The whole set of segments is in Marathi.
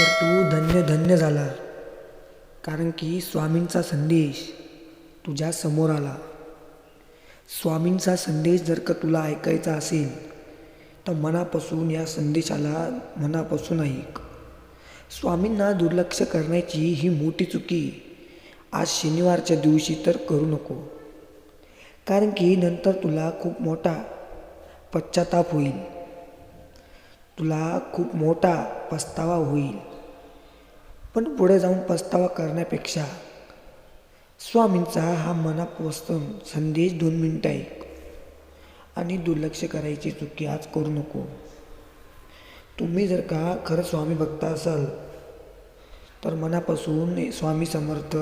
तर तू धन्य धन्य झाला, कारण की स्वामींचा संदेश तुझ्या समोर आला. स्वामींचा संदेश जर का तुला ऐकायचा असेल तर मनापासून या संदेशाला मनापासून ऐक. स्वामींना दुर्लक्ष करण्याची ही मोठी चुकी आज शनिवारच्या दिवशी तर करू नको, कारण की नंतर तुला खूप मोठा पश्चाताप होईल, तुला खूप मोठा पस्तावा होईल. पण पुढे जाऊन पस्तावा करण्यापेक्षा स्वामींचा हा मनापासून संदेश 2 मिनिटं ऐक आणि दुर्लक्ष करायची चुकी आज करू नको. तुम्ही जर का खरं स्वामी भक्त असाल तर मनापासून स्वामी समर्थ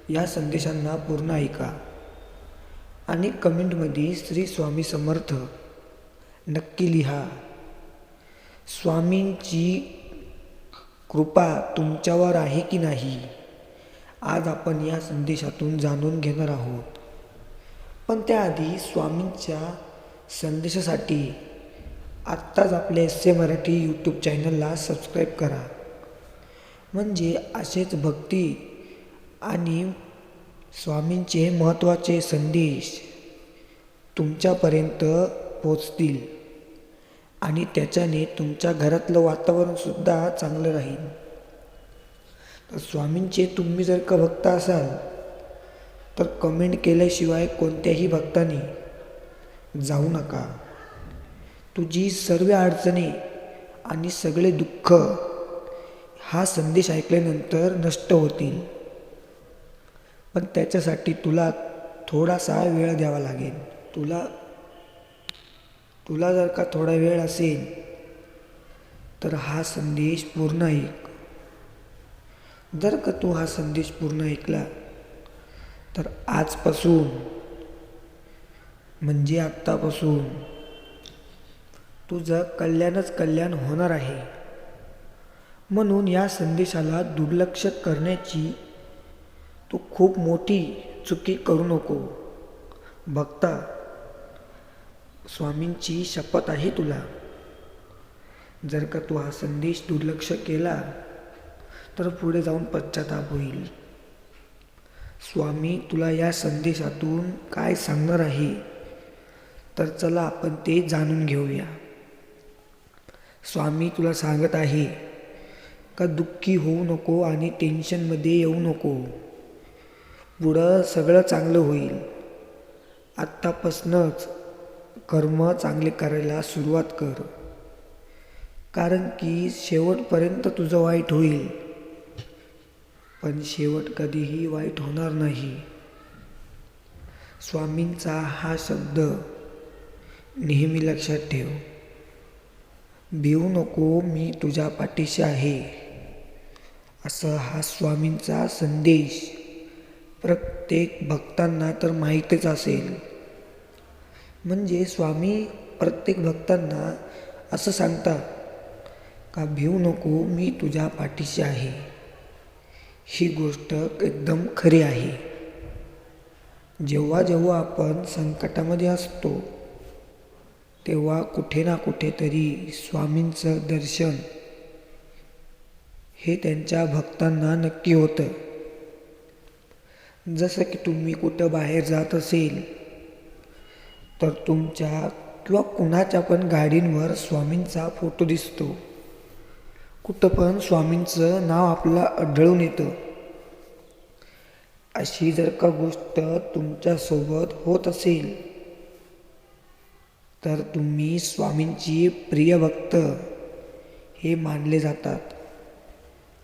या संदेशांना पूर्ण ऐका आणि कमेंटमध्ये श्री स्वामी समर्थ नक्की लिहा. स्वामींची कृपा तुमच्यावर आहे की नाही, आज आपण या संदेशातून जाणून घेणार आहोत. पण त्याआधी स्वामींच्या संदेशासाठी आत्ताच आपल्या SJ मराठी यूट्यूब चॅनलला सबस्क्राईब करा, म्हणजे असेच भक्ती आणि स्वामींचे महत्त्वाचे संदेश तुमच्यापर्यंत पोचतील आणि त्याच्याने तुमच्या घरातलं वातावरणसुद्धा चांगलं राहील. तर स्वामींचे तुम्ही जर का भक्त असाल तर कमेंट केल्याशिवाय कोणत्याही भक्ताने जाऊ नका. तुझी सर्व अडचणी आणि सगळे दुःख हा संदेश ऐकल्यानंतर नष्ट होतील, पण त्याच्यासाठी तुला थोडासा वेळ द्यावा लागेल. तुला जर का थोडा वेळ असेल तर हा संदेश पूर्ण ऐक. जर का तू हा संदेश पूर्ण ऐकला तर आजपासून म्हणजे आत्तापासून तुझं कल्याणच कल्याण होणार आहे. म्हणून या संदेशाला दुर्लक्ष करण्याची तू खूप मोठी चुकी करू नको. भक्ता, स्वामींची शपथ आहे तुला, जर का तू हा संदेश दुर्लक्ष केला तर पुढे जाऊन पश्चाताप होईल. स्वामी तुला या संदेशातून काय सांगणार आहे तर चला आपण ते जाणून घेऊया. स्वामी तुला सांगत आहे का दुःखी होऊ नको आणि टेन्शनमध्ये येऊ नको. पुढं सगळं चांगलं होईल. आत्तापासूनच कर्म चांगले करायला सुरुवात कर, कारण की शेवटपर्यंत तुझं वाईट होईल, पण शेवट कधीही वाईट होणार नाही. स्वामींचा हा शब्द नेहमी लक्षात ठेव. भिवू नको, मी तुझ्या पाठीशी आहे. असं हा स्वामींचा संदेश प्रत्येक भक्तांना तर माहीतच असेल. म्हणजे स्वामी प्रत्येक भक्तांना असं सांगतात का भिवू नको, मी तुझ्या पाठीशी आहे. ही गोष्ट एकदम खरी आहे. जेव्हा जेव्हा आपण संकटामध्ये असतो तेव्हा कुठे ना कुठेतरी स्वामींचं दर्शन हे त्यांच्या भक्तांना नक्की होतं. जसं की तुम्ही कुठं बाहेर जात असेल तर तुमच्या किंवा कुणाच्या पण गाडींवर स्वामींचा फोटो दिसतो, कुठं पण स्वामींचं नाव आपल्याला आढळून येतं. अशी जर का गोष्ट तुमच्यासोबत होत असेल तर तुम्ही स्वामींची प्रिय भक्त हे मानले जातात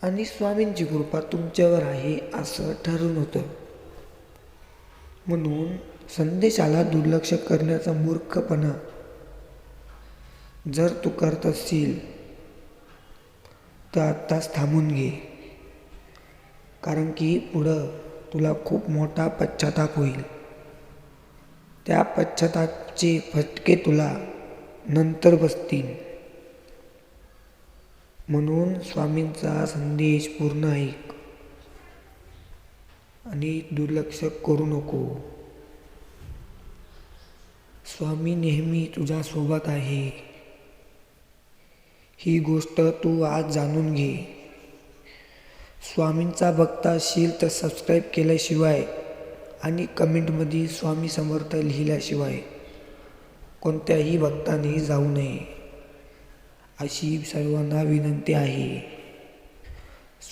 आणि स्वामींची कृपा तुमच्यावर आहे असं ठरवून होतं. म्हणून संदेशाला दुर्लक्ष करण्याचा मूर्खपणा जर तू करत असशील तर आत्ताच थांबून घे, कारण की पुढं तुला खूप मोठा पश्चाताप होईल. त्या पश्चातापाचे फटके तुला नंतर बसतील. म्हणून स्वामींचा संदेश पूर्ण ऐक आणि दुर्लक्ष करू नको. स्वामी नेहमी तुझ्यासोबत आहे ही गोष्ट तू आज जाणून घे. स्वामींचा भक्त असशील तर सबस्क्राईब केल्याशिवाय आणि कमेंटमध्ये स्वामी समर्थ लिहिल्याशिवाय कोणत्याही भक्ताने जाऊ नये अशी सर्वांना विनंती आहे.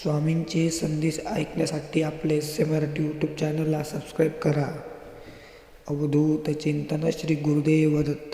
स्वामींचे संदेश ऐकण्यासाठी आपले मराठी यूट्यूब चॅनलला सबस्क्राईब करा. अवधूत चिंतन श्री गुरुदेव दत्त.